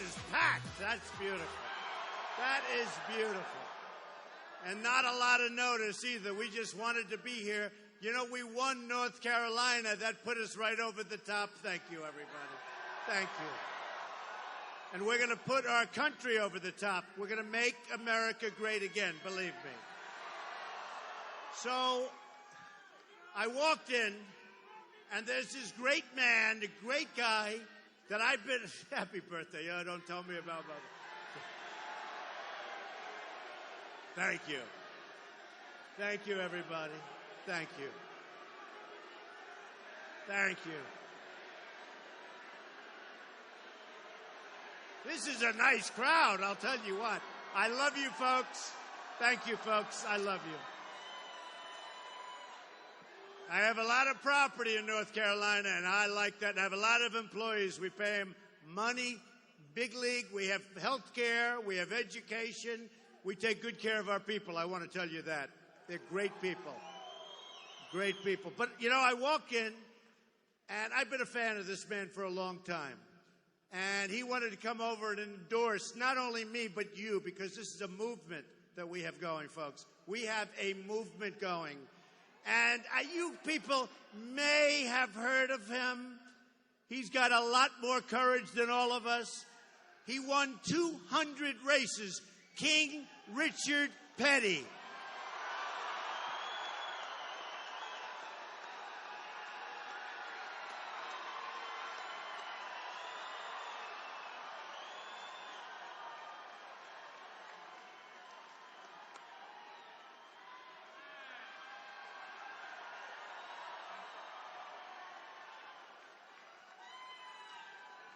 is packed. That's beautiful. That is beautiful. And not a lot of notice either. We just wanted to be here. You know, we won North Carolina. That put us right over the top. Thank you, everybody. Thank you. And we're going to put our country over the top. We're going to make America great again, believe me. So I walked in, and there's this great man, a great guy that I've been... Happy birthday. Oh, don't tell me about mother. Thank you. Thank you, everybody. Thank you. Thank you. This is a nice crowd, I'll tell you what. I love you, folks. Thank you, folks. I love you. I have a lot of property in North Carolina, and I like that. I have a lot of employees. We pay them money, big league. We have health care. We have education. We take good care of our people. I want to tell you that. They're great people. Great people. But, you know, I walk in, and I've been a fan of this man for a long time. And he wanted to come over and endorse not only me, but you, because this is a movement that we have going, folks. We have a movement going. And you people may have heard of him. He's got a lot more courage than all of us. He won 200 races. King Richard Petty.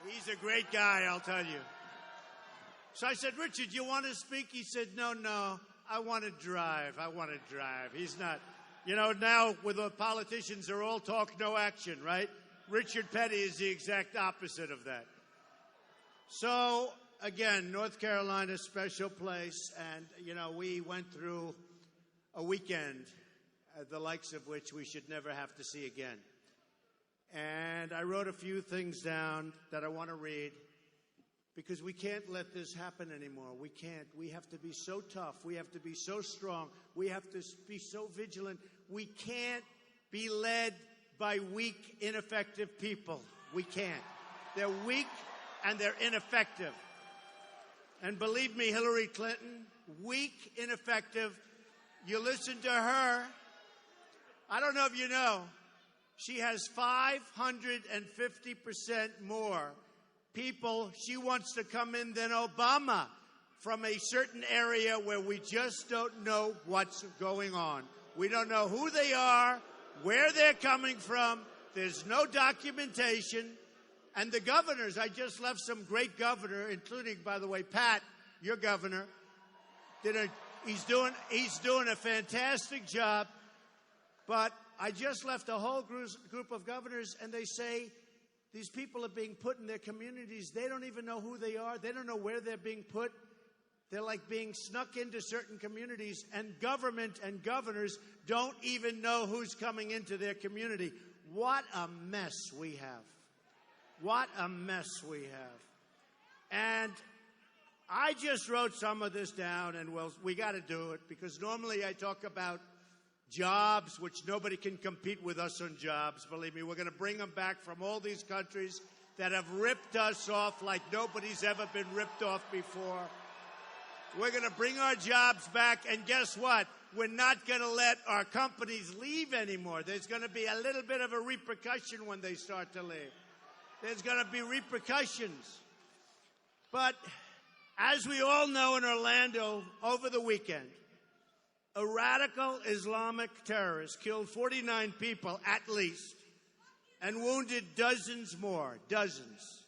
He's a great guy, I'll tell you. So I said, Richard, you want to speak? He said, no, I want to drive. He's not. You know, now with the politicians, they're all talk, no action, right? Richard Petty is the exact opposite of that. So, again, North Carolina, special place. And, you know, we went through a weekend, the likes of which we should never have to see again. And I wrote a few things down that I want to read because we can't let this happen anymore. We can't. We have to be so tough. We have to be so strong. We have to be so vigilant. We can't be led by weak, ineffective people. We can't. They're weak and they're ineffective. And believe me, Hillary Clinton, weak, ineffective. You listen to her. I don't know if you know. She has 550% more people she wants to come in than Obama from a certain area where we just don't know what's going on. We don't know who they are, where they're coming from. There's no documentation. And the governors, I just left some great governor, including, by the way, Pat, your governor. He's doing a fantastic job. But I just left a whole group of governors, and they say these people are being put in their communities. They don't even know who they are. They don't know where they're being put. They're like being snuck into certain communities, and government and governors don't even know who's coming into their community. What a mess we have. What a mess we have. And I just wrote some of this down, and we got to do it, because normally I talk about jobs, which nobody can compete with us on jobs. Believe me, we're going to bring them back from all these countries that have ripped us off like nobody's ever been ripped off before. We're going to bring our jobs back, and guess what? We're not going to let our companies leave anymore. There's going to be a little bit of a repercussion when they start to leave. There's going to be repercussions. But as we all know in Orlando over the weekend, a radical Islamic terrorist killed 49 people at least and wounded dozens more, dozens.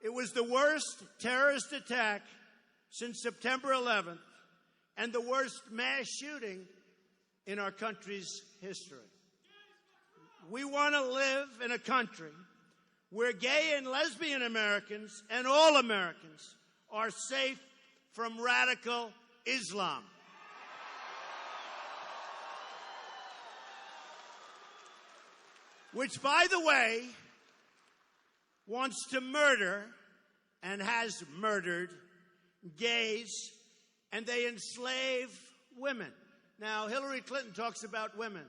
It was the worst terrorist attack since September 11th and the worst mass shooting in our country's history. We want to live in a country where gay and lesbian Americans and all Americans are safe from radical Islam. Which, by the way, wants to murder and has murdered gays, and they enslave women. Now, Hillary Clinton talks about women,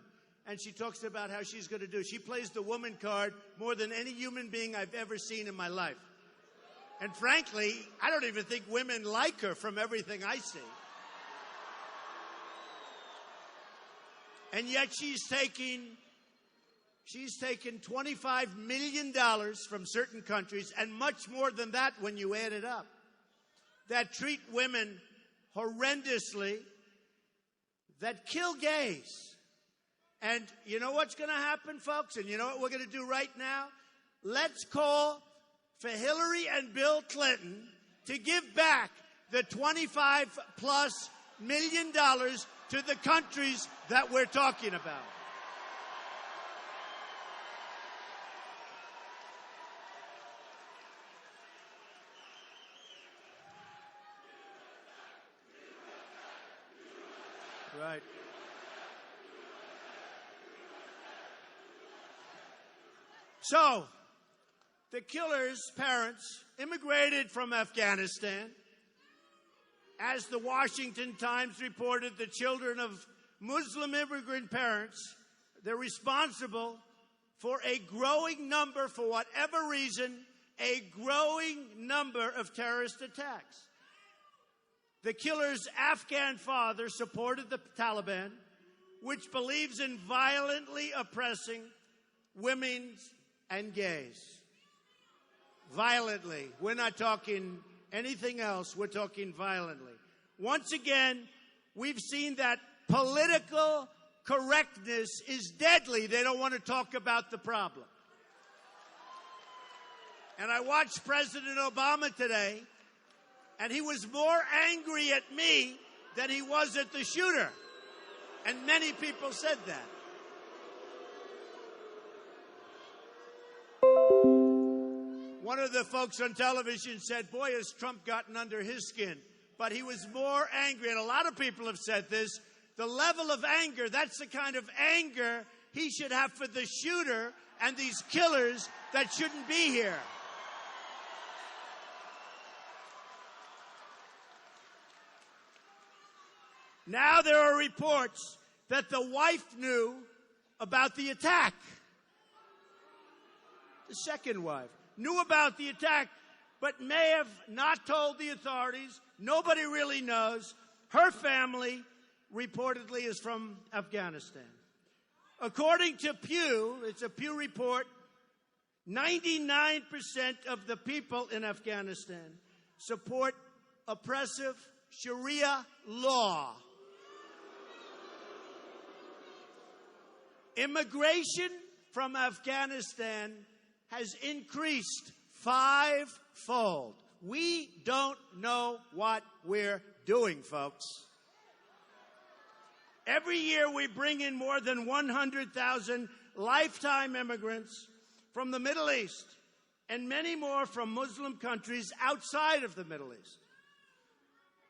and she talks about how she's going to do. She plays the woman card more than any human being I've ever seen in my life. And frankly, I don't even think women like her from everything I see. And yet she's taking $25 million from certain countries, and much more than that when you add it up, that treat women horrendously, that kill gays. And you know what's going to happen, folks? And you know what we're going to do right now? Let's call for Hillary and Bill Clinton to give back the $25+ million to the countries that we're talking about. Right. So, the killer's parents immigrated from Afghanistan. As the Washington Times reported, the children of Muslim immigrant parents, they're responsible for a growing number, for whatever reason, a growing number of terrorist attacks. The killer's Afghan father supported the Taliban, which believes in violently oppressing women and gays. Violently. We're not talking anything else. We're talking violently. Once again, we've seen that political correctness is deadly. They don't want to talk about the problem. And I watched President Obama today, and he was more angry at me than he was at the shooter. And many people said that. One of the folks on television said, boy, has Trump gotten under his skin. But he was more angry, and a lot of people have said this, the level of anger, that's the kind of anger he should have for the shooter and these killers that shouldn't be here. Now there are reports that the wife knew about the attack. The second wife knew about the attack, but may have not told the authorities. Nobody really knows. Her family reportedly is from Afghanistan. According to Pew, it's a Pew report, 99% of the people in Afghanistan support oppressive Sharia law. Immigration from Afghanistan has increased 5-fold. We don't know what we're doing, folks. Every year we bring in more than 100,000 lifetime immigrants from the Middle East and many more from Muslim countries outside of the Middle East.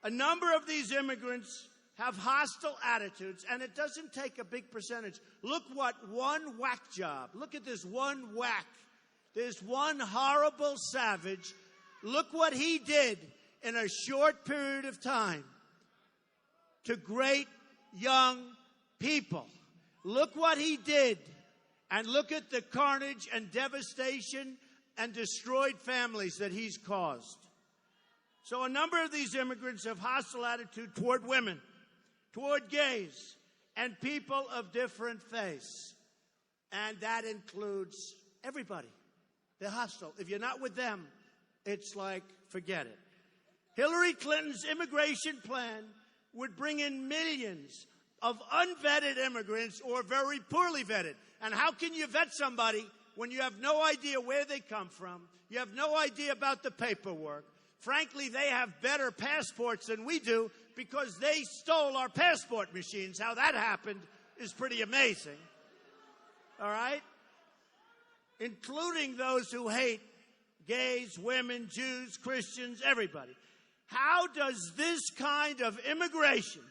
A number of these immigrants have hostile attitudes, and it doesn't take a big percentage. Look what one whack job. Look at this one whack. This one horrible savage. Look what he did in a short period of time to great young people. Look what he did. And look at the carnage and devastation and destroyed families that he's caused. So a number of these immigrants have hostile attitude toward women, toward gays, and people of different faiths. And that includes everybody. They're hostile. If you're not with them, it's like, forget it. Hillary Clinton's immigration plan would bring in millions of unvetted immigrants or very poorly vetted. And how can you vet somebody when you have no idea where they come from? You have no idea about the paperwork. Frankly, they have better passports than we do because they stole our passport machines. How that happened is pretty amazing. All right? Including those who hate gays, women, Jews, Christians, everybody. How does this kind of immigration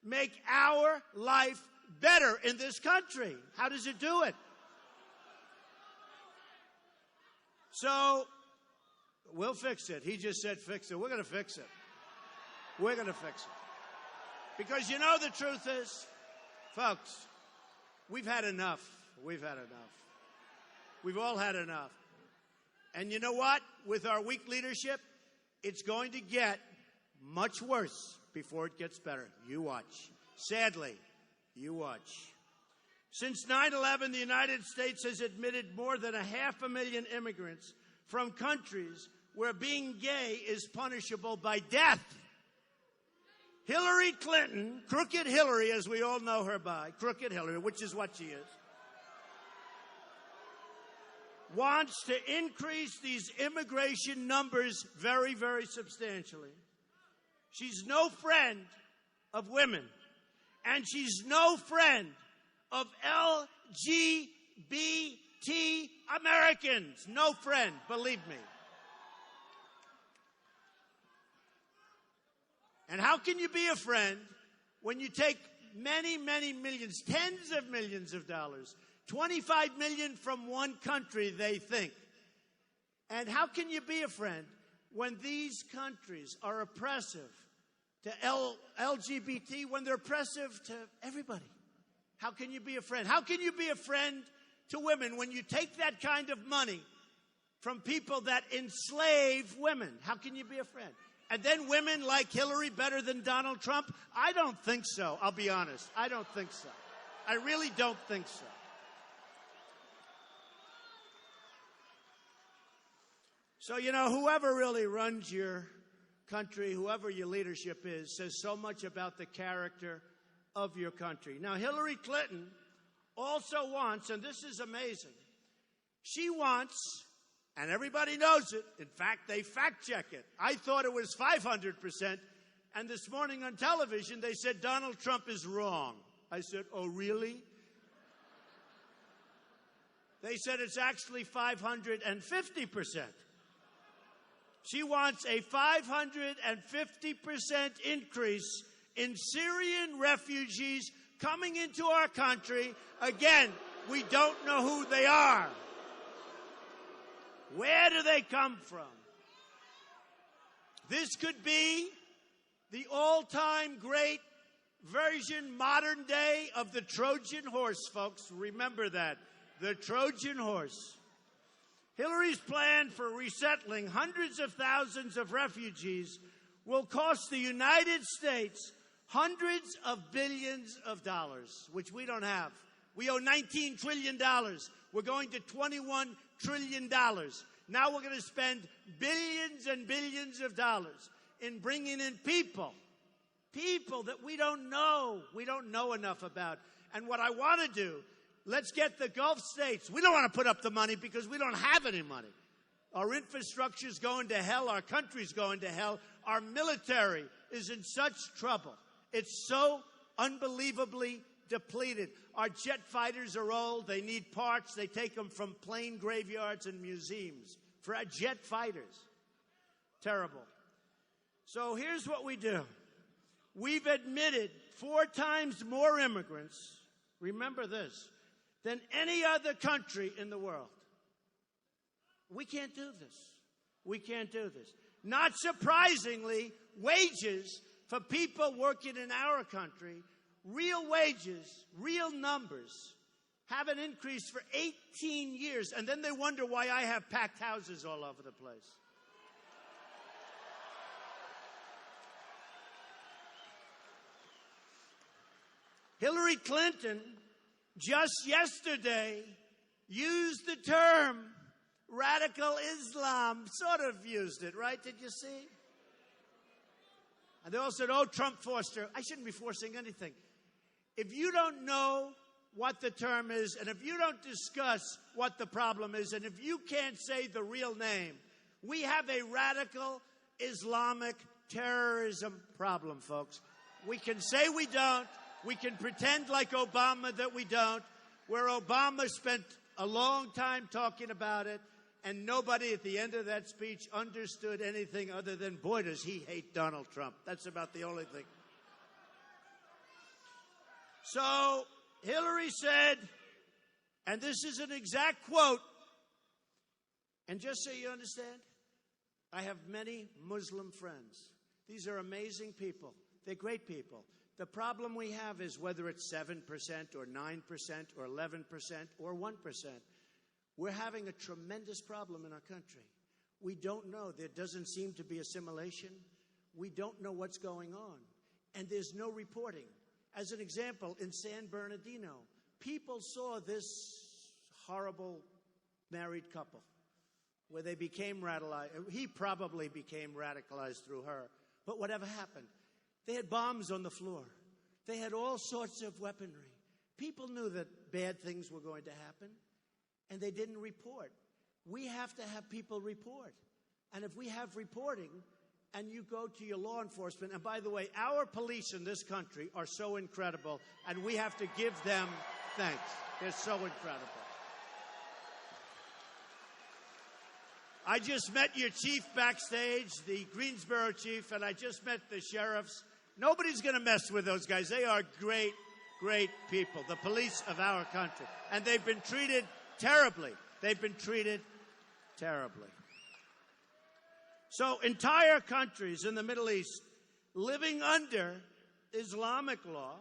make our life better in this country? How does it do it? So, We'll fix it. He just said fix it. We're going to fix it. We're going to fix it. Because you know the truth is, folks, we've had enough. We've had enough. We've all had enough. And you know what? With our weak leadership, it's going to get much worse before it gets better. You watch. Sadly, you watch. Since 9/11, the United States has admitted more than 500,000 immigrants from countries where being gay is punishable by death. Hillary Clinton, Crooked Hillary, as we all know her by, Crooked Hillary, which is what she is, wants to increase these immigration numbers very, very substantially. She's no friend of women, and she's no friend of LGBT Americans. No friend, believe me. And how can you be a friend when you take many, many millions, tens of millions of dollars, 25 million from one country, they think? And how can you be a friend when these countries are oppressive to LGBT, when they're oppressive to everybody? How can you be a friend? How can you be a friend to women when you take that kind of money from people that enslave women? How can you be a friend? And then women like Hillary better than Donald Trump? I don't think so. I'll be honest. I don't think so. I really don't think so. So, you know, whoever really runs your country, whoever your leadership is, says so much about the character of your country. Now, Hillary Clinton also wants, and this is amazing, she wants, and everybody knows it. In fact, they fact-check it. I thought it was 500%, and this morning on television, they said Donald Trump is wrong. I said, oh, really? They said it's actually 550%. She wants a 550% increase in Syrian refugees coming into our country. Again, we don't know who they are. Where do they come from? This could be the all-time great version, modern day, of the Trojan horse, folks. Remember that. The Trojan horse. Hillary's plan for resettling hundreds of thousands of refugees will cost the United States hundreds of billions of dollars, which we don't have. We owe $19 trillion. We're going to $21 trillion. Now we're going to spend billions and billions of dollars in bringing in people that we don't know enough about. And what I want to do, let's get the Gulf states. We don't want to put up the money because we don't have any money. Our infrastructure's going to hell. Our country's going to hell. Our military is in such trouble. It's so unbelievably depleted. Our jet fighters are old. They need parts. They take them from plane graveyards and museums for our jet fighters. Terrible. So here's what we do. We've admitted 4 times more immigrants, remember this, than any other country in the world. We can't do this. We can't do this. Not surprisingly, wages for people working in our country, real wages, real numbers, haven't increased for 18 years. And then they wonder why I have packed houses all over the place. Hillary Clinton just yesterday used the term radical Islam, sort of used it, right? Did you see? And they all said, oh, Trump forced her. I shouldn't be forcing anything. If you don't know what the term is, and if you don't discuss what the problem is, and if you can't say the real name, we have a radical Islamic terrorism problem, folks. We can say we don't. We can pretend like Obama that we don't, where Obama spent a long time talking about it, and nobody at the end of that speech understood anything other than, boy, does he hate Donald Trump. That's about the only thing. So Hillary said, and this is an exact quote, and just so you understand, I have many Muslim friends. These are amazing people. They're great people. The problem we have is whether it's 7% or 9% or 11% or 1%. We're having a tremendous problem in our country. We don't know. There doesn't seem to be assimilation. We don't know what's going on. And there's no reporting. As an example, in San Bernardino, people saw this horrible married couple where they became radicalized. He probably became radicalized through her. But whatever happened, they had bombs on the floor. They had all sorts of weaponry. People knew that bad things were going to happen, and they didn't report. We have to have people report. And if we have reporting, and you go to your law enforcement, and by the way, our police in this country are so incredible, and we have to give them thanks. They're so incredible. I just met your chief backstage, the Greensboro chief, and I just met the sheriffs. Nobody's going to mess with those guys. They are great, great people, the police of our country. And they've been treated terribly. They've been treated terribly. So entire countries in the Middle East living under Islamic law,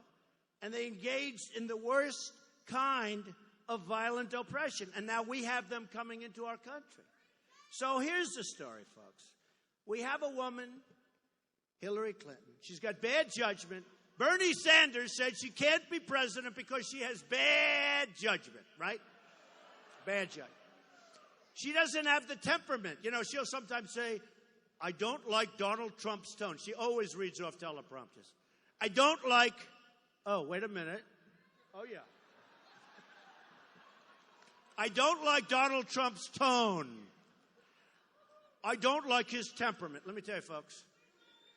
and they engaged in the worst kind of violent oppression. And now we have them coming into our country. So here's the story, folks. We have a woman, Hillary Clinton. She's got bad judgment. Bernie Sanders said she can't be president because she has bad judgment, right? Bad judgment. She doesn't have the temperament. You know, she'll sometimes say, I don't like Donald Trump's tone. She always reads off teleprompters. I don't like, oh, wait a minute. Oh, yeah. I don't like Donald Trump's tone. I don't like his temperament. Let me tell you, folks.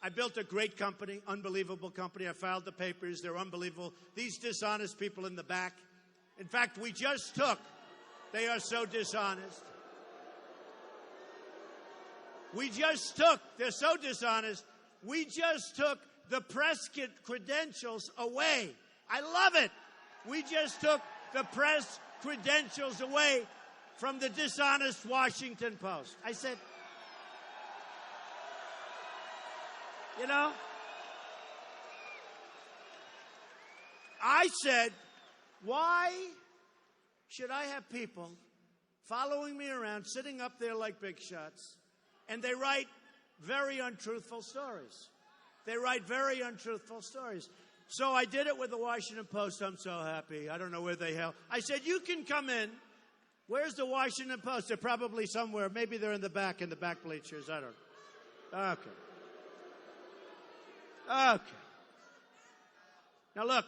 I built a great company, unbelievable company. I filed the papers. They're unbelievable. These dishonest people in the back. In fact, we just took, they are so dishonest. They're so dishonest, we just took the press credentials away. I love it. We just took the press credentials away from the dishonest Washington Post. I said, you know, I said, why should I have people following me around, sitting up there like big shots, and they write very untruthful stories? They write very untruthful stories. So I did it with the Washington Post. I'm so happy. I don't know where they held. I said, you can come in. Where's the Washington Post? They're probably somewhere. Maybe they're in the back bleachers. I don't know. Okay. Okay. Now look,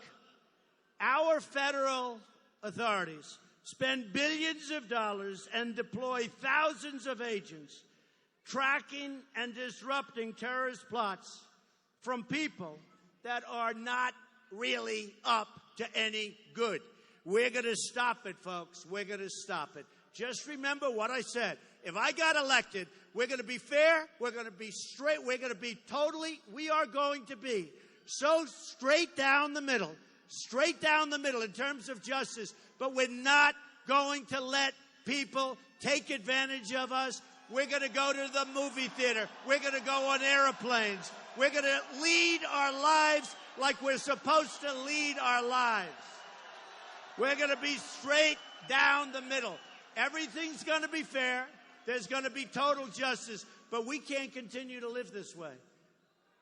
our federal authorities spend billions of dollars and deploy thousands of agents tracking and disrupting terrorist plots from people that are not really up to any good. We're going to stop it, folks. We're going to stop it. Just remember what I said. If I got elected, we're going to be fair, we're going to be straight, we are going to be so straight down the middle in terms of justice, but we're not going to let people take advantage of us. We're going to go to the movie theater. We're going to go on airplanes. We're going to lead our lives like we're supposed to lead our lives. We're going to be straight down the middle. Everything's going to be fair. There's going to be total justice, but we can't continue to live this way.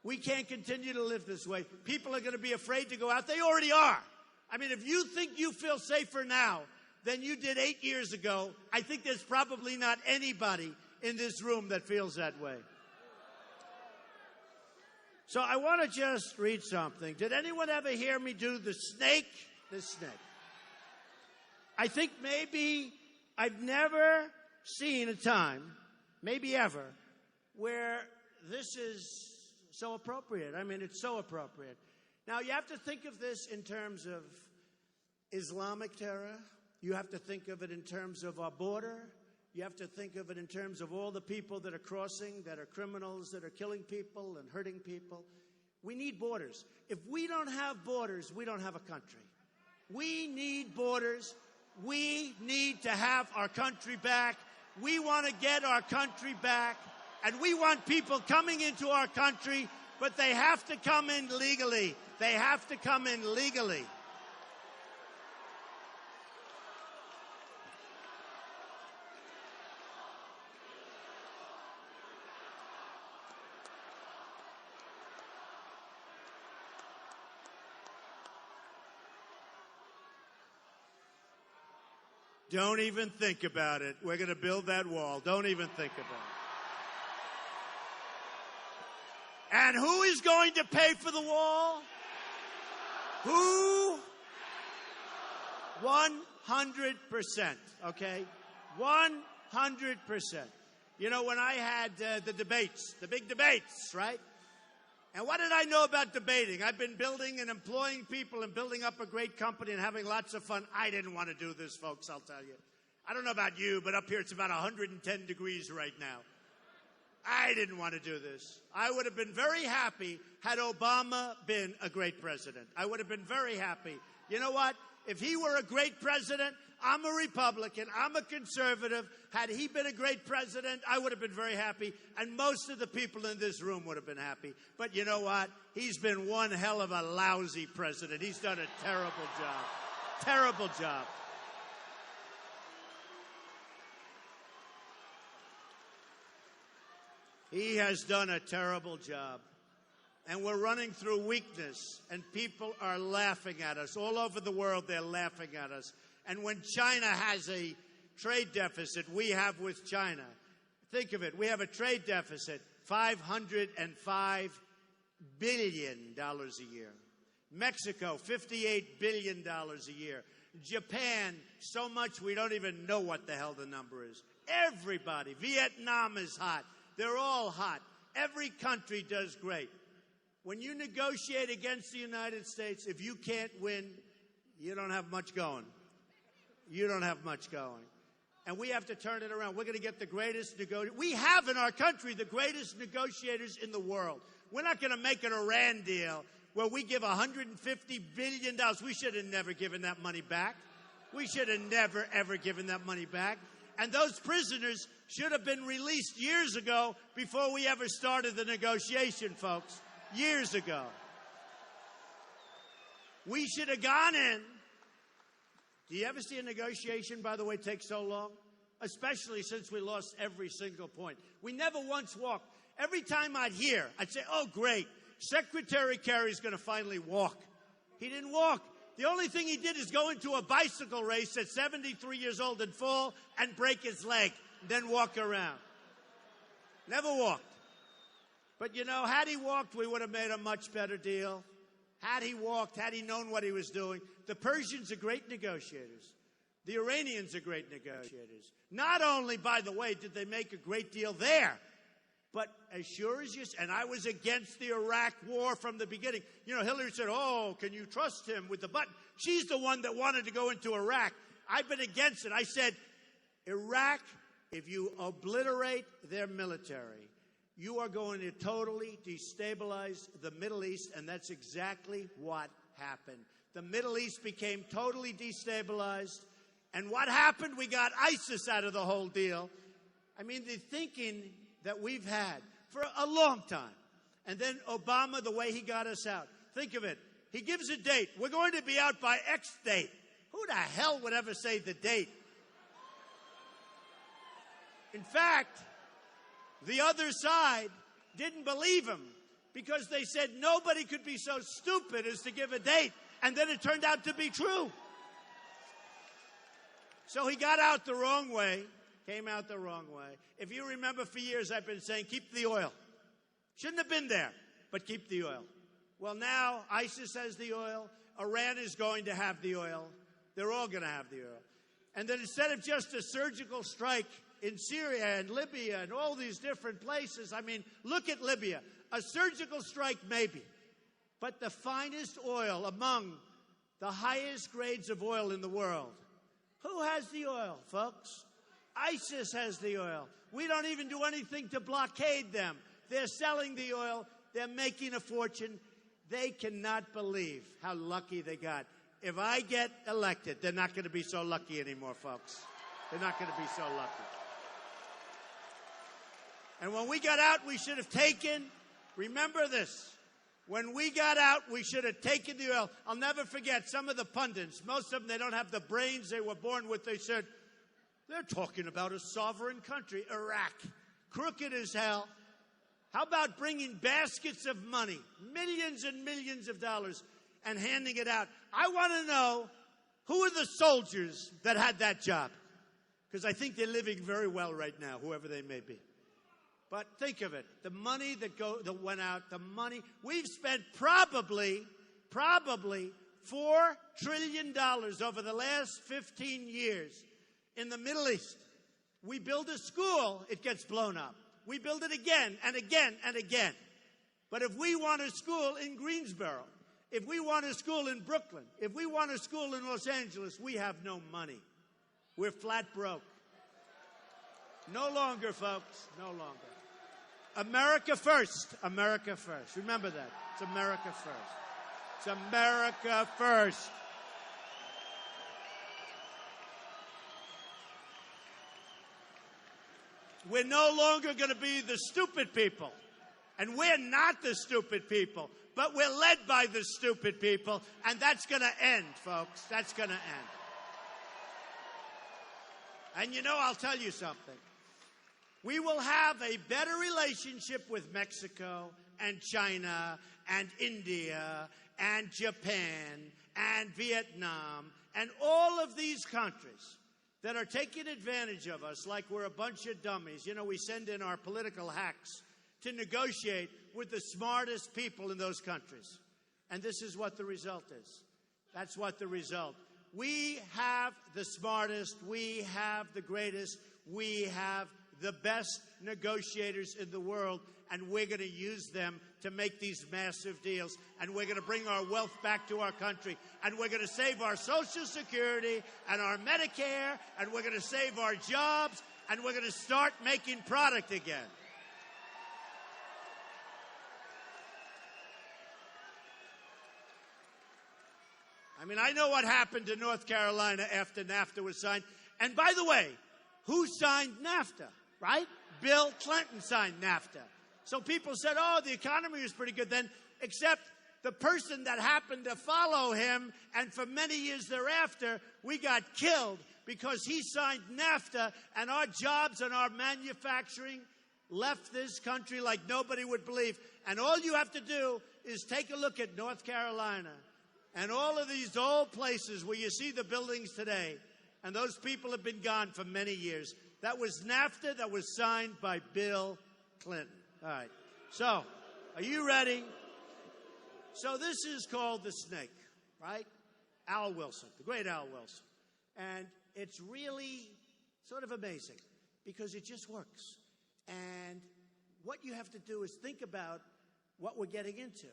We can't continue to live this way. People are going to be afraid to go out. They already are. I mean, if you think you feel safer now than you did 8 years ago, I think there's probably not anybody in this room that feels that way. So I want to just read something. Did anyone ever hear me do the snake? The snake. I think maybe I've never seen a time, maybe ever, where this is so appropriate. I mean, it's so appropriate. Now, you have to think of this in terms of Islamic terror. You have to think of it in terms of our border. You have to think of it in terms of all the people that are crossing, that are criminals, that are killing people and hurting people. We need borders. If we don't have borders, we don't have a country. We need borders. We need to have our country back. We want to get our country back. And we want people coming into our country, but they have to come in legally. They have to come in legally. Don't even think about it. We're going to build that wall. Don't even think about it. And who is going to pay for the wall? Who? 100%. Okay? 100%. You know, when I had the debates, the big debates, right? And what did I know about debating? I've been building and employing people and building up a great company and having lots of fun. I didn't want to do this, folks, I'll tell you. I don't know about you, but up here it's about 110 degrees right now. I didn't want to do this. I would have been very happy had Obama been a great president. I would have been very happy. You know what? If he were a great president, I'm a Republican, I'm a conservative. Had he been a great president, I would have been very happy, and most of the people in this room would have been happy. But you know what? He's been one hell of a lousy president. He's done a terrible job. Terrible job. He has done a terrible job. And we're running through weakness, and people are laughing at us. All over the world, they're laughing at us. And when China has a trade deficit, we have with China, think of it, we have a trade deficit, $505 billion a year. Mexico, $58 billion a year. Japan, so much we don't even know what the hell the number is. Everybody. Vietnam is hot. They're all hot. Every country does great. When you negotiate against the United States, if you can't win, you don't have much going. You don't have much going. And we have to turn it around. We're going to get the greatest negotiators. We have in our country the greatest negotiators in the world. We're not going to make an Iran deal where we give $150 billion. We should have never given that money back. We should have never, ever given that money back. And those prisoners should have been released years ago before we ever started the negotiation, folks. Years ago. We should have gone in. Do you ever see a negotiation, by the way, take so long? Especially since we lost every single point. We never once walked. Every time I'd hear, I'd say, oh, great, Secretary Kerry's going to finally walk. He didn't walk. The only thing he did is go into a bicycle race at 73 years old and fall and break his leg, then walk around. Never walked. But, you know, had he walked, we would have made a much better deal. Had he walked, had he known what he was doing. The Persians are great negotiators. The Iranians are great negotiators. Not only, by the way, did they make a great deal there, but as sure as you... And I was against the Iraq war from the beginning. You know, Hillary said, oh, can you trust him with the button? She's the one that wanted to go into Iraq. I've been against it. I said, Iraq, if you obliterate their military, you are going to totally destabilize the Middle East, and that's exactly what happened. The Middle East became totally destabilized, and what happened? We got ISIS out of the whole deal. I mean, the thinking that we've had for a long time, and then Obama, the way he got us out. Think of it. He gives a date. We're going to be out by X date. Who the hell would ever say the date? In fact, the other side didn't believe him because they said nobody could be so stupid as to give a date. And then it turned out to be true. So he got out the wrong way, came out the wrong way. If you remember, for years I've been saying, keep the oil. Shouldn't have been there, but keep the oil. Well, now ISIS has the oil. Iran is going to have the oil. They're all going to have the oil. And then instead of just a surgical strike in Syria and Libya and all these different places. I mean, look at Libya. A surgical strike, maybe. But the finest oil among the highest grades of oil in the world. Who has the oil, folks? ISIS has the oil. We don't even do anything to blockade them. They're selling the oil. They're making a fortune. They cannot believe how lucky they got. If I get elected, they're not going to be so lucky anymore, folks. They're not going to be so lucky. And when we got out, we should have taken, remember this, when we got out, we should have taken the oil. I'll never forget some of the pundits, most of them, they don't have the brains they were born with. They said, they're talking about a sovereign country, Iraq, crooked as hell. How about bringing baskets of money, millions and millions of dollars, and handing it out? I want to know, who are the soldiers that had that job? Because I think they're living very well right now, whoever they may be. But think of it, the money that went out, the money, we've spent probably $4 trillion over the last 15 years in the Middle East. We build a school, it gets blown up. We build it again and again and again. But if we want a school in Greensboro, if we want a school in Brooklyn, if we want a school in Los Angeles, we have no money. We're flat broke. No longer, folks, no longer. America first. America first. Remember that. It's America first. It's America first. We're no longer going to be the stupid people. And we're not the stupid people, but we're led by the stupid people, and that's going to end, folks. That's going to end. And you know, I'll tell you something. We will have a better relationship with Mexico and China and India and Japan and Vietnam and all of these countries that are taking advantage of us like we're a bunch of dummies. You know, we send in our political hacks to negotiate with the smartest people in those countries. And this is what the result is. That's what the result. We have the smartest, we have the greatest, we have the best negotiators in the world, and we're going to use them to make these massive deals. And we're going to bring our wealth back to our country. And we're going to save our Social Security and our Medicare, and we're going to save our jobs, and we're going to start making product again. I mean, I know what happened to North Carolina after NAFTA was signed. And by the way, who signed NAFTA, right? Bill Clinton signed NAFTA. So people said, oh, the economy was pretty good then, except the person that happened to follow him, and for many years thereafter, we got killed because he signed NAFTA, and our jobs and our manufacturing left this country like nobody would believe. And all you have to do is take a look at North Carolina and all of these old places where you see the buildings today, and those people have been gone for many years. That was NAFTA that was signed by Bill Clinton. All right. So, are you ready? So this is called the snake, right? Al Wilson, the great Al Wilson. And it's really sort of amazing because it just works. And what you have to do is think about what we're getting into.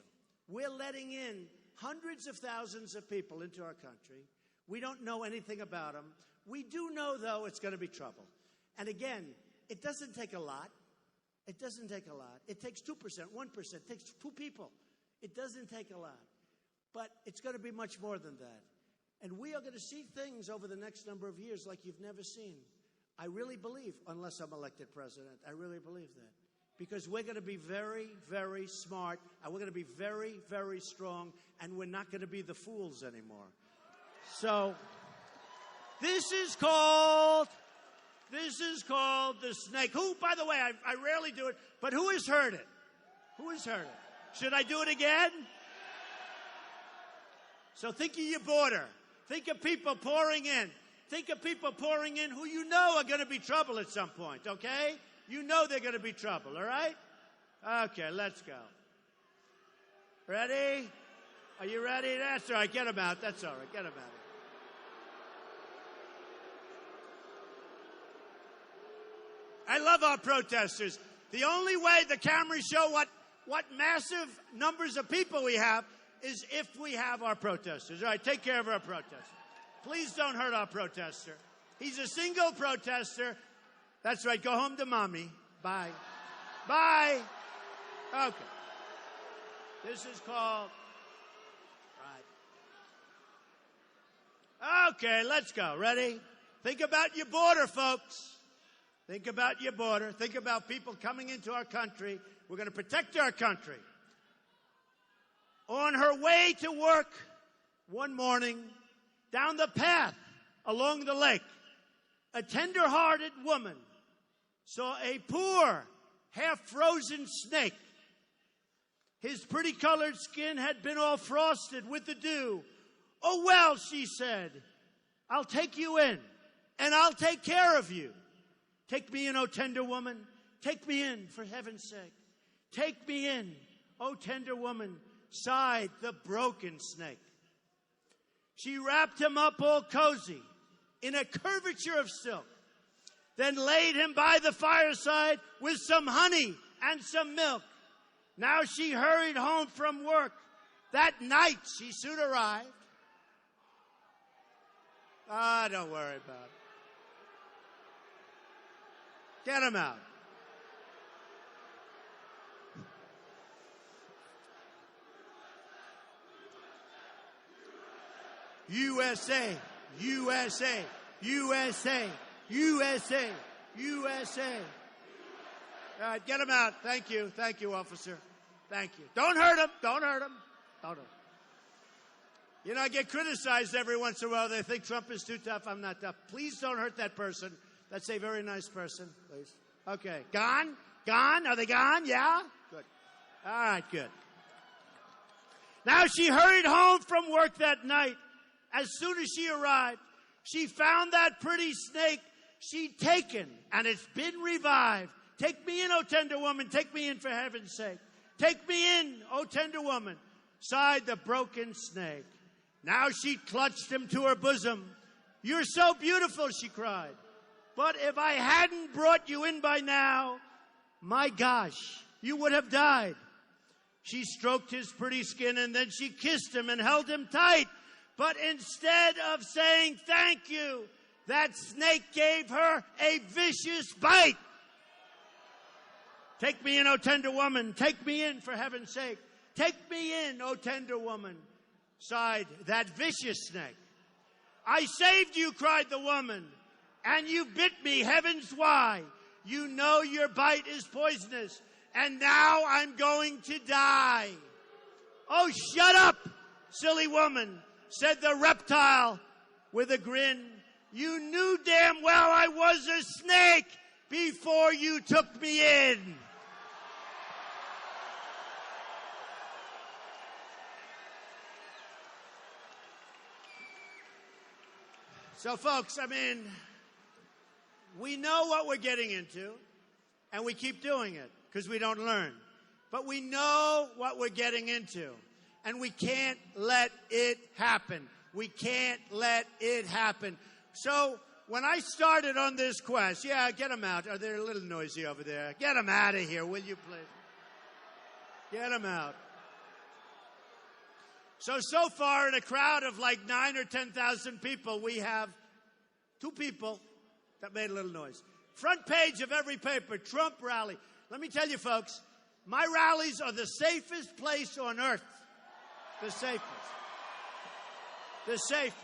We're letting in hundreds of thousands of people into our country. We don't know anything about them. We do know, though, it's going to be trouble. And again, it doesn't take a lot. It doesn't take a lot. It takes 2%, 1%. It takes 2 people. It doesn't take a lot. But it's going to be much more than that. And we are going to see things over the next number of years like you've never seen. I really believe, unless I'm elected president, I really believe that. Because we're going to be very, very smart, and we're going to be very, very strong, and we're not going to be the fools anymore. So, this is called the snake. Who, by the way, I rarely do it, but who has heard it? Who has heard it? Should I do it again? So think of your border. Think of people pouring in. Think of people pouring in who you know are going to be trouble at some point, okay? You know they're going to be trouble, all right? Okay, let's go. Ready? Are you ready? That's all right. Get them out. That's all right. Get them out. I love our protesters. The only way the cameras show what massive numbers of people we have is if we have our protesters. All right, take care of our protester. Please don't hurt our protester. He's a single protester. That's right. Go home to mommy. Bye. Bye. Okay. This is called... Right. Okay, let's go. Ready? Think about your border, folks. Think about your border. Think about people coming into our country. We're going to protect our country. On her way to work one morning, down the path along the lake, a tender-hearted woman saw a poor, half-frozen snake. His pretty-colored skin had been all frosted with the dew. "Oh, well," she said, "I'll take you in, and I'll take care of you. Take me in, oh tender woman. Take me in, for heaven's sake. Take me in, oh tender woman," sighed the broken snake. She wrapped him up all cozy in a curvature of silk, then laid him by the fireside with some honey and some milk. Now she hurried home from work. That night she soon arrived. Don't worry about it. Get him out. USA, USA, USA, USA, USA. All right, get him out. Thank you, officer. Thank you. Don't hurt him. Don't hurt him. Don't hurt him. You know, I get criticized every once in a while. They think Trump is too tough. I'm not tough. Please don't hurt that person. That's a very nice person, please. Okay. Gone? Gone? Are they gone? Yeah? Good. All right, good. Now she hurried home from work that night. As soon as she arrived, she found that pretty snake she'd taken, and it's been revived. Take me in, oh tender woman. Take me in, for heaven's sake. Take me in, oh tender woman, sighed the broken snake. Now she clutched him to her bosom. You're so beautiful, she cried. But if I hadn't brought you in by now, my gosh, you would have died. She stroked his pretty skin, and then she kissed him and held him tight. But instead of saying thank you, that snake gave her a vicious bite. Take me in, oh tender woman. Take me in, for heaven's sake. Take me in, oh tender woman, sighed that vicious snake. I saved you, cried the woman, and you bit me, heavens why? You know your bite is poisonous, and now I'm going to die. Oh, shut up, silly woman, said the reptile with a grin. You knew damn well I was a snake before you took me in. So, folks, I mean, we know what we're getting into, and we keep doing it because we don't learn. But we know what we're getting into, and we can't let it happen. We can't let it happen. So when I started on this quest, yeah, get them out. They're a little noisy over there. Get them out of here, will you, please? Get them out. So far in a crowd of like 9,000 or 10,000 people, we have two people that made a little noise. Front page of every paper, Trump rally. Let me tell you, folks, my rallies are the safest place on earth. The safest. The safest.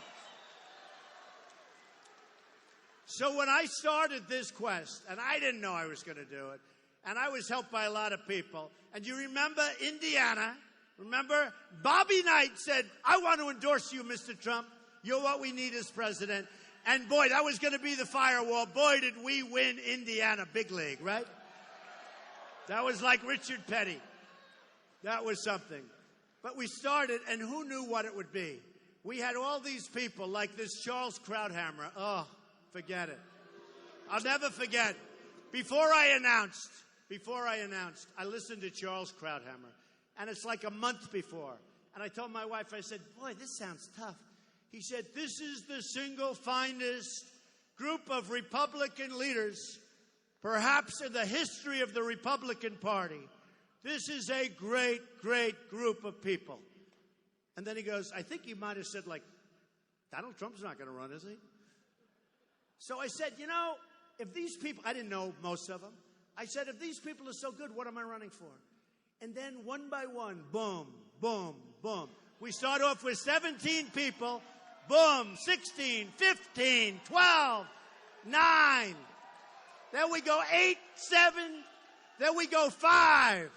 So when I started this quest, and I didn't know I was going to do it, and I was helped by a lot of people, and you remember Indiana? Remember, Bobby Knight said, I want to endorse you, Mr. Trump. You're what we need as president. And boy, that was going to be the firewall. Boy, did we win Indiana big league, right? That was like Richard Petty. That was something. But we started, and who knew what it would be? We had all these people like this Charles Krauthammer. Oh, forget it. I'll never forget. Before I announced, I listened to Charles Krauthammer. And it's like a month before. And I told my wife, I said, boy, this sounds tough. He said, this is the single finest group of Republican leaders, perhaps in the history of the Republican Party. This is a great, great group of people. And then he goes, I think he might have said, like, Donald Trump's not going to run, is he? So I said, you know, if these people, I didn't know most of them. I said, if these people are so good, what am I running for? And then one by one, boom, boom, boom. We start off with 17 people, boom, 16, 15, 12, 9. Then we go 8, 7. Then we go 5.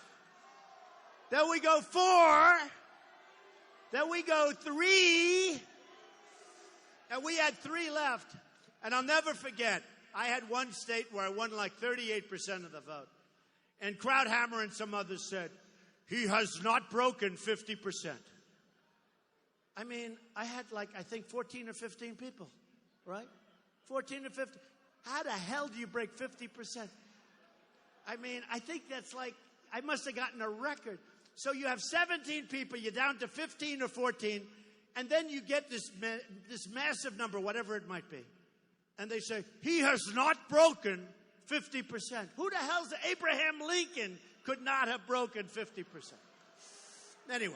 Then we go 4. Then we go 3. And we had 3 left. And I'll never forget, I had one state where I won like 38% of the vote. And Krauthammer and some others said, he has not broken 50%. I mean, I had like, I think 14 or 15 people, right? 14 or 15. How the hell do you break 50%? I mean, I think that's like, I must have gotten a record. So you have 17 people, you're down to 15 or 14, and then you get this massive number, whatever it might be. And they say, he has not broken 50%. Who the hell's Abraham Lincoln could not have broken 50%? Anyway,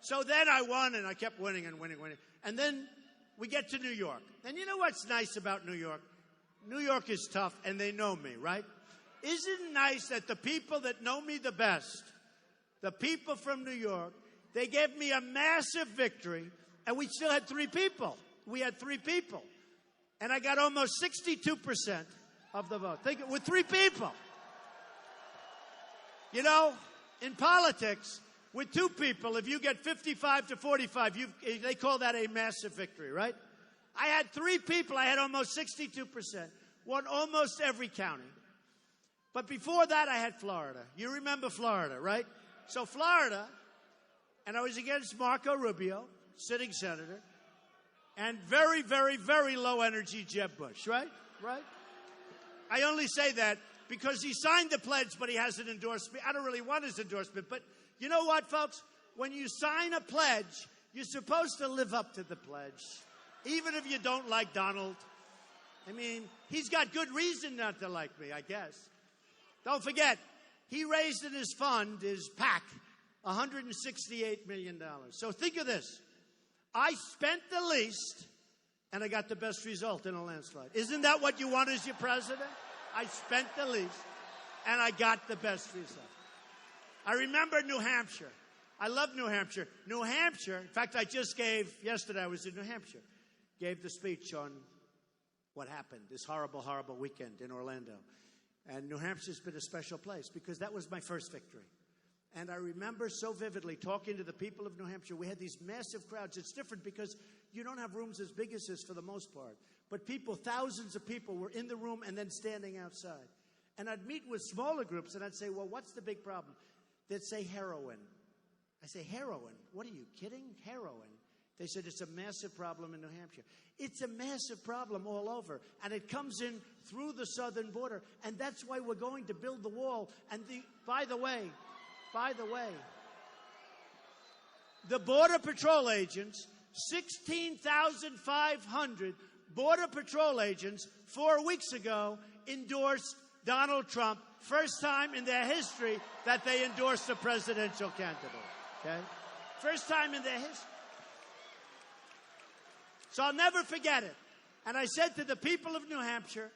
so then I won, and I kept winning and winning. And then we get to New York. And you know what's nice about New York? New York is tough, and they know me, right? Isn't it nice that the people that know me the best, the people from New York, they gave me a massive victory, and we still had 3 people. We had 3 people. And I got almost 62% of the vote. Think, with 3 people. You know, in politics, with 2 people, if you get 55 to 45, they call that a massive victory, right? I had 3 people. I had almost 62%. Won almost every county. But before that, I had Florida. You remember Florida, right? So Florida, and I was against Marco Rubio, sitting senator, and very, very, very low energy Jeb Bush, right? Right? I only say that because he signed the pledge, but he hasn't endorsed me. I don't really want his endorsement, but you know what, folks? When you sign a pledge, you're supposed to live up to the pledge, even if you don't like Donald. I mean, he's got good reason not to like me, I guess. Don't forget, he raised in his fund, his PAC, $168 million. So think of this. I spent the least, and I got the best result in a landslide. Isn't that what you want as your president? I spent the least, and I got the best result. I remember New Hampshire. I love New Hampshire. New Hampshire, in fact, yesterday I was in New Hampshire, gave the speech on what happened this horrible, horrible weekend in Orlando. And New Hampshire's been a special place because that was my first victory. And I remember so vividly talking to the people of New Hampshire. We had these massive crowds. It's different because you don't have rooms as big as this for the most part. But people, thousands of people were in the room and then standing outside. And I'd meet with smaller groups and I'd say, well, what's the big problem? They'd say heroin. I say, heroin? What are you kidding? Heroin. They said, it's a massive problem in New Hampshire. It's a massive problem all over. And it comes in through the southern border. And that's why we're going to build the wall. And by the way, the Border Patrol agents, 16,500 Border Patrol agents 4 weeks ago endorsed Donald Trump. First time in their history that they endorsed a presidential candidate. Okay? First time in their history. So I'll never forget it. And I said to the people of New Hampshire,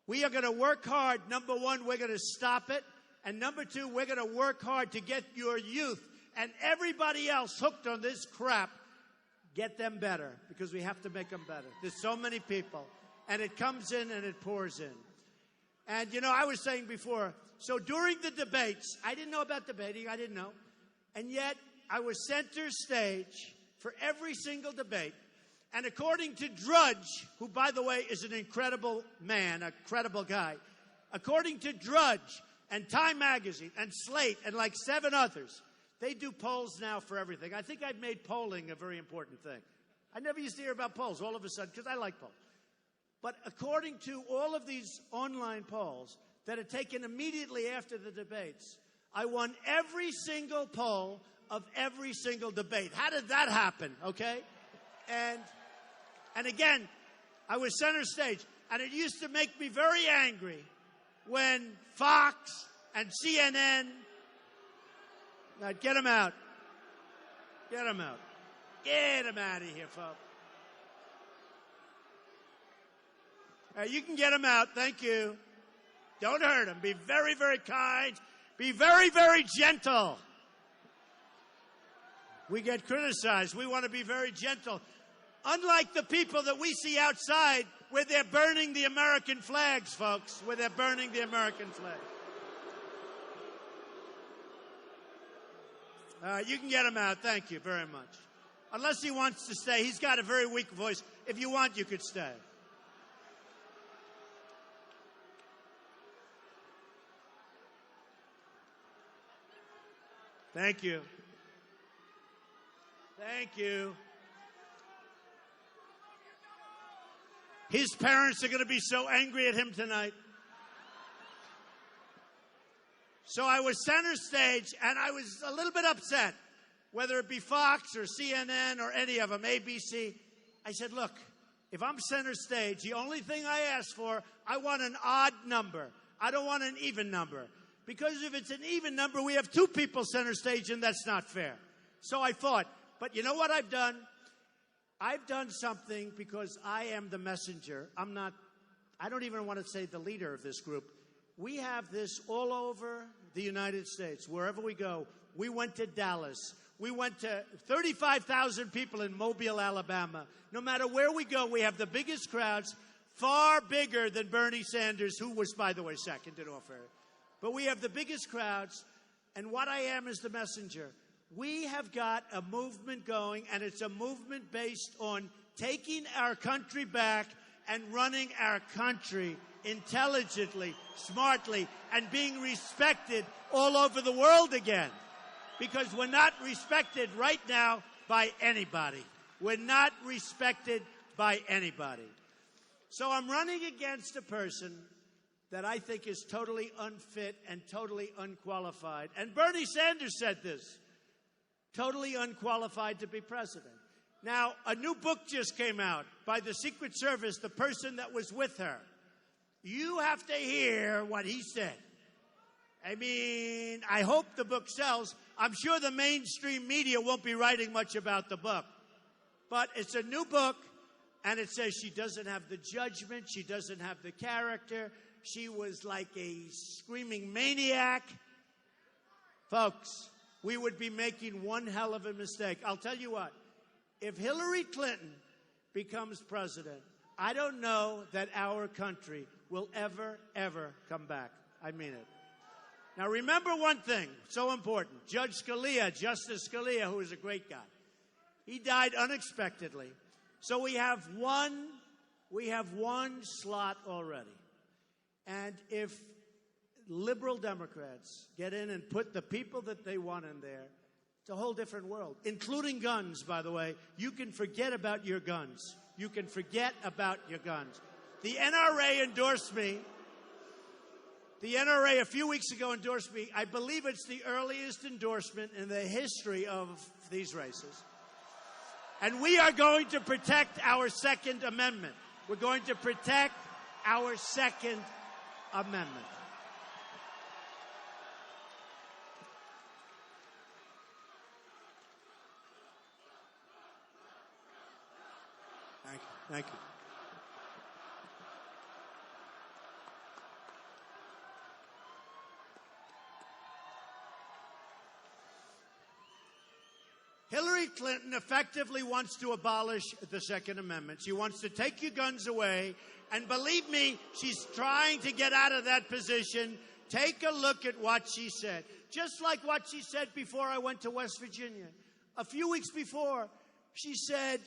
we are going to work hard. Number one, we're going to stop it. And number two, we're going to work hard to get your youth and everybody else hooked on this crap. Get them better, because we have to make them better. There's so many people. And it comes in and it pours in. And, you know, I was saying before, so during the debates, I didn't know about debating. I didn't know. And yet, I was center stage for every single debate. And according to Drudge, who, by the way, is an incredible man, a credible guy, according to Drudge and Time Magazine and Slate and like 7 others, they do polls now for everything. I think I've made polling a very important thing. I never used to hear about polls all of a sudden because I like polls. But according to all of these online polls that are taken immediately after the debates, I won every single poll of every single debate. How did that happen, okay? And again, I was center stage, and it used to make me very angry when Fox and CNN, get them out. Get them out. Get them out of here, folks. You can get them out. Thank you. Don't hurt them. Be very, very kind. Be very, very gentle. We get criticized. We want to be very gentle. Unlike the people that we see outside where they're burning the American flags, folks, where they're burning the American flag. You can get him out. Thank you very much. Unless he wants to stay. He's got a very weak voice. If you want, you could stay. Thank you. Thank you. His parents are going to be so angry at him tonight. So I was center stage, and I was a little bit upset, whether it be Fox or CNN or any of them, ABC. I said, look, if I'm center stage, the only thing I ask for, I want an odd number. I don't want an even number. Because if it's an even number, we have two people center stage, and that's not fair. So I thought, but you know what I've done? I've done something because I am the messenger. I don't even want to say the leader of this group. We have this all over the United States, wherever we go. We went to Dallas. We went to 35,000 people in Mobile, Alabama. No matter where we go, we have the biggest crowds, far bigger than Bernie Sanders, who was, by the way, second in all fairness. But we have the biggest crowds, and what I am is the messenger. We have got a movement going, and it's a movement based on taking our country back and running our country intelligently, smartly, and being respected all over the world again. Because we're not respected right now by anybody. We're not respected by anybody. So I'm running against a person that I think is totally unfit and totally unqualified. And Bernie Sanders said this, totally unqualified to be president. Now, a new book just came out by the Secret Service, the person that was with her. You have to hear what he said. I mean, I hope the book sells. I'm sure the mainstream media won't be writing much about the book. But it's a new book, and it says she doesn't have the judgment, she doesn't have the character. She was like a screaming maniac. Folks, we would be making one hell of a mistake. I'll tell you what, if Hillary Clinton becomes president, I don't know that our country will ever, ever come back. I mean it. Now, remember one thing, so important. Justice Scalia, who is a great guy, he died unexpectedly. So we have one slot already. And if liberal Democrats get in and put the people that they want in there, it's a whole different world, including guns, by the way. You can forget about your guns. You can forget about your guns. The NRA endorsed me. The NRA a few weeks ago endorsed me. I believe it's the earliest endorsement in the history of these races. And we are going to protect our Second Amendment. We're going to protect our Second Amendment. Thank you. Thank you. Hillary Clinton effectively wants to abolish the Second Amendment. She wants to take your guns away. And believe me, she's trying to get out of that position. Take a look at what she said. Just like what she said before I went to West Virginia. A few weeks before, she said,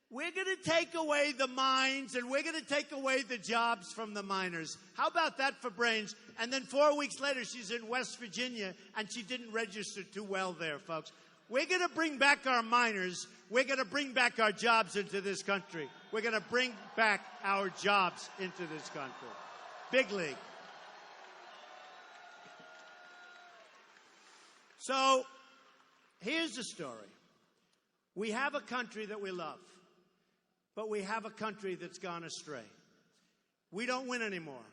we're going to take away the mines and we're going to take away the jobs from the miners. How about that for brains? And then 4 weeks later, she's in West Virginia, and she didn't register too well there, folks. We're going to bring back our miners. We're going to bring back our jobs into this country. We're going to bring back our jobs into this country. Big league. So, here's the story. We have a country that we love, but we have a country that's gone astray. We don't win anymore.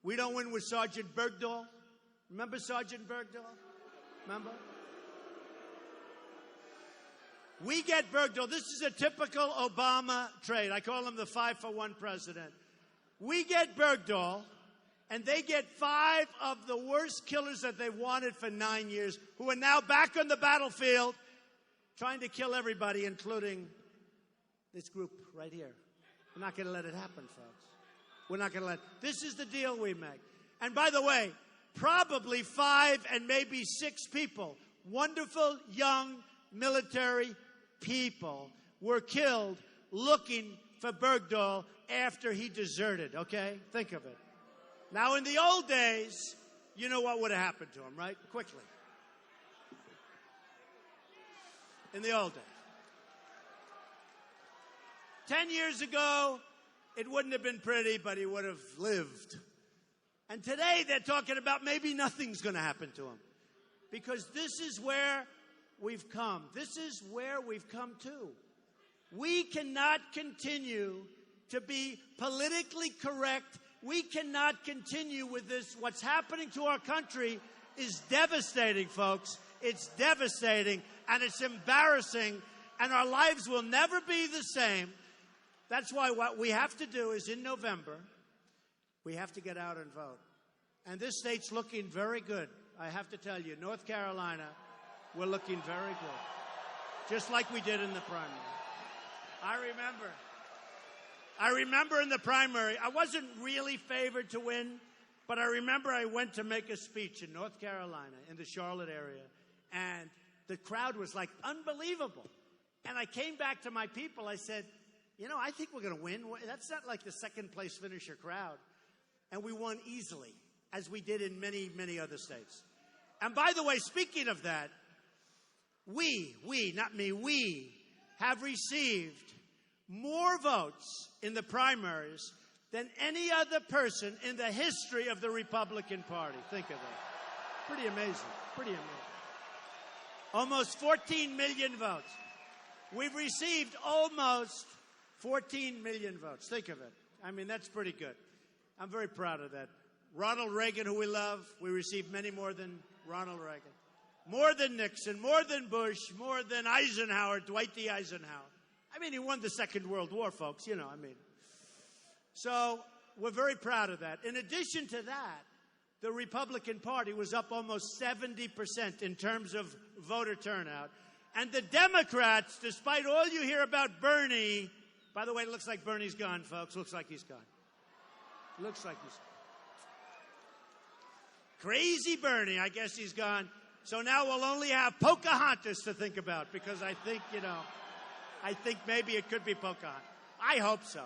We don't win with Sergeant Bergdahl. Remember Sergeant Bergdahl? Remember? We get Bergdahl. This is a typical Obama trade. I call him the 5-for-1 president. We get Bergdahl, and they get 5 of the worst killers that they've wanted for 9 years, who are now back on the battlefield trying to kill everybody, including This group right here. We're not going to let it happen, folks. We're not going to let it. This is the deal we make. And by the way, probably 5 and maybe 6 people, wonderful young military people, were killed looking for Bergdahl after he deserted, okay? Think of it. Now, in the old days, you know what would have happened to him, right? Quickly. In the old days. 10 years ago, it wouldn't have been pretty, but he would have lived. And today, they're talking about maybe nothing's going to happen to him. Because this is where we've come. This is where we've come to. We cannot continue to be politically correct. We cannot continue with this. What's happening to our country is devastating, folks. It's devastating, and it's embarrassing, and our lives will never be the same. That's why what we have to do is in November, we have to get out and vote. And this state's looking very good. I have to tell you, North Carolina, we're looking very good. Just like we did in the primary. I remember in the primary, I wasn't really favored to win, but I remember I went to make a speech in North Carolina, in the Charlotte area, and the crowd was like unbelievable. And I came back to my people, I said, you know, I think we're going to win. That's not like the second place finisher crowd. And we won easily, as we did in many, many other states. And by the way, speaking of that, we have received more votes in the primaries than any other person in the history of the Republican Party. Think of that. Pretty amazing. Pretty amazing. Almost 14 million votes. We've received almost 14 million votes. Think of it. I mean, that's pretty good. I'm very proud of that. Ronald Reagan, who we love, we received many more than Ronald Reagan. More than Nixon, more than Bush, more than Eisenhower, Dwight D. Eisenhower. I mean, he won the Second World War, folks, you know, I mean. So we're very proud of that. In addition to that, the Republican Party was up almost 70% in terms of voter turnout. And the Democrats, despite all you hear about Bernie, by the way, it looks like Bernie's gone, folks. Looks like he's gone. Looks like he's gone. Crazy Bernie, I guess he's gone. So now we'll only have Pocahontas to think about because I think, you know, I think maybe it could be Pocahontas. I hope so.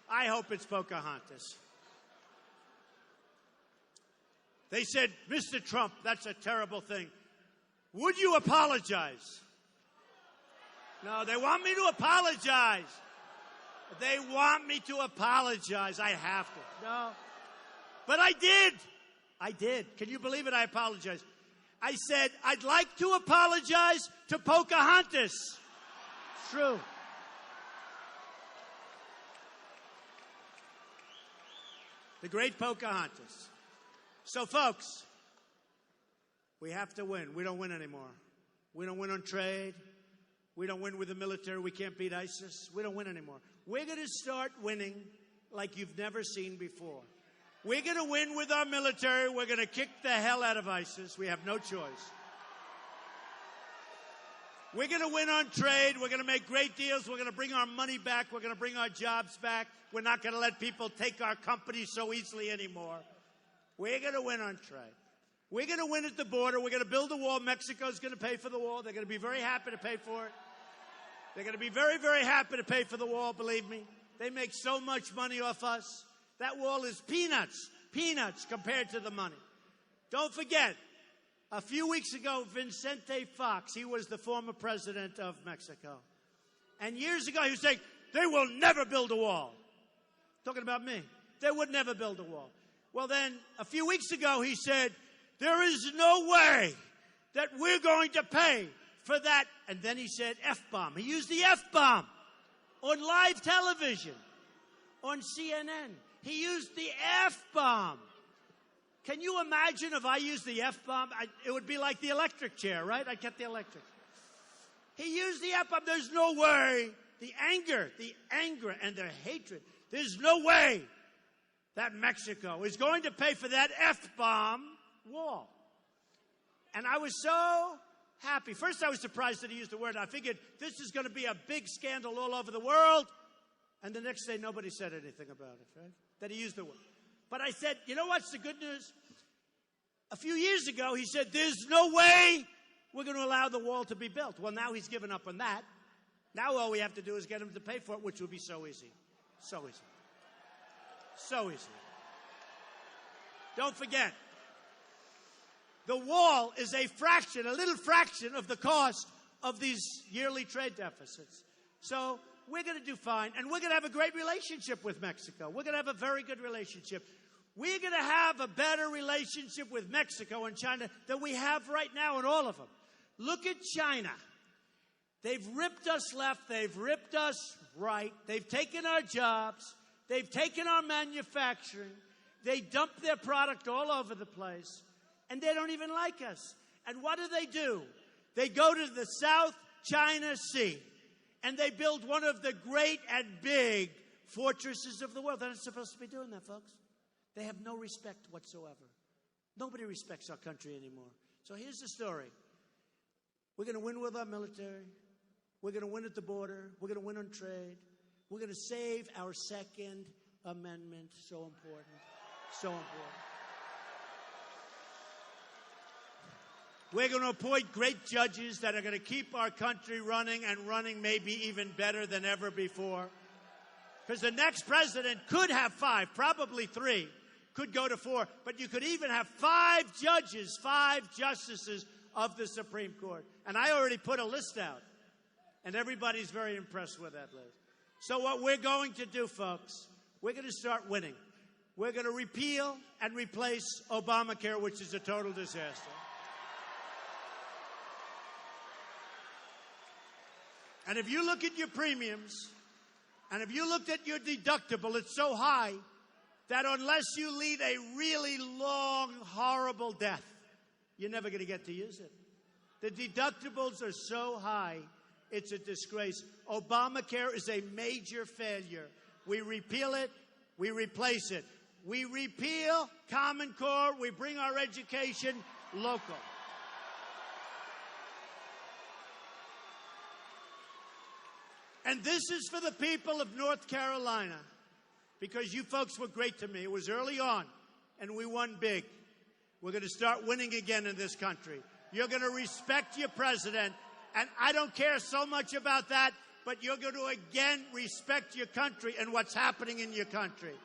I hope it's Pocahontas. They said, Mr. Trump, that's a terrible thing. Would you apologize? No, they want me to apologize. They want me to apologize. I have to. No. But I did. I did. Can you believe it? I apologized. I said, I'd like to apologize to Pocahontas. It's true. The great Pocahontas. So, folks, we have to win. We don't win anymore. We don't win on trade. We don't win with the military. We can't beat ISIS. We don't win anymore. We're going to start winning like you've never seen before. We're going to win with our military. We're going to kick the hell out of ISIS. We have no choice. We're going to win on trade. We're going to make great deals. We're going to bring our money back. We're going to bring our jobs back. We're not going to let people take our companies so easily anymore. We're going to win on trade. We're going to win at the border. We're going to build a wall. Mexico's going to pay for the wall. They're going to be very happy to pay for it. They're going to be very, very happy to pay for the wall, believe me. They make so much money off us. That wall is peanuts, peanuts compared to the money. Don't forget, a few weeks ago, Vicente Fox, he was the former president of Mexico. And years ago, he was saying, they will never build a wall. Talking about me. They would never build a wall. Well, then, a few weeks ago, he said, there is no way that we're going to pay for that. And then he said F-bomb. He used the F-bomb on live television, on CNN. He used the F-bomb. Can you imagine if I used the F-bomb? It would be like the electric chair, right? I'd get the electric. He used the F-bomb. There's no way. The anger and their hatred. There's no way that Mexico is going to pay for that F-bomb wall. And I was so happy. First, I was surprised that he used the word. I figured this is going to be a big scandal all over the world. And the next day, nobody said anything about it, right? That he used the word. But I said, you know what's the good news? A few years ago, he said, there's no way we're going to allow the wall to be built. Well, now he's given up on that. Now all we have to do is get him to pay for it, which will be so easy. So easy. So easy. Don't forget, the wall is a fraction, a little fraction of the cost of these yearly trade deficits. So we're going to do fine, and we're going to have a great relationship with Mexico. We're going to have a very good relationship. We're going to have a better relationship with Mexico and China than we have right now in all of them. Look at China. They've ripped us left. They've ripped us right. They've taken our jobs. They've taken our manufacturing. They dump their product all over the place. And they don't even like us. And what do? They go to the South China Sea. And they build one of the great and big fortresses of the world. They're not supposed to be doing that, folks. They have no respect whatsoever. Nobody respects our country anymore. So here's the story. We're going to win with our military. We're going to win at the border. We're going to win on trade. We're going to save our Second Amendment. So important. So important. We're going to appoint great judges that are going to keep our country running and running maybe even better than ever before. Because the next president could have 5, probably 3, could go to 4, but you could even have 5 judges, 5 justices of the Supreme Court. And I already put a list out, and everybody's very impressed with that list. So what we're going to do, folks, we're going to start winning. We're going to repeal and replace Obamacare, which is a total disaster. And if you look at your premiums, and if you looked at your deductible, it's so high that unless you lead a really long, horrible death, you're never going to get to use it. The deductibles are so high, it's a disgrace. Obamacare is a major failure. We repeal it, we replace it. We repeal Common Core, we bring our education local. And this is for the people of North Carolina, because you folks were great to me. It was early on, and we won big. We're going to start winning again in this country. You're going to respect your president, and I don't care so much about that, but you're going to again respect your country and what's happening in your country.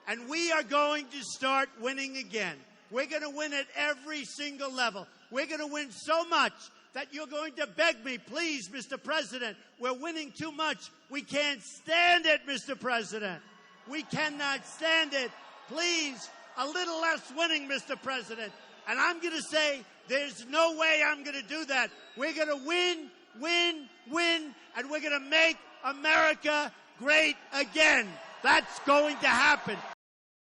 And we are going to start winning again. We're going to win at every single level. We're going to win so much that you're going to beg me, please, Mr. President, we're winning too much. We can't stand it, Mr. President. We cannot stand it. Please, a little less winning, Mr. President. And I'm going to say, there's no way I'm going to do that. We're going to win, win, win, and we're going to make America great again. That's going to happen.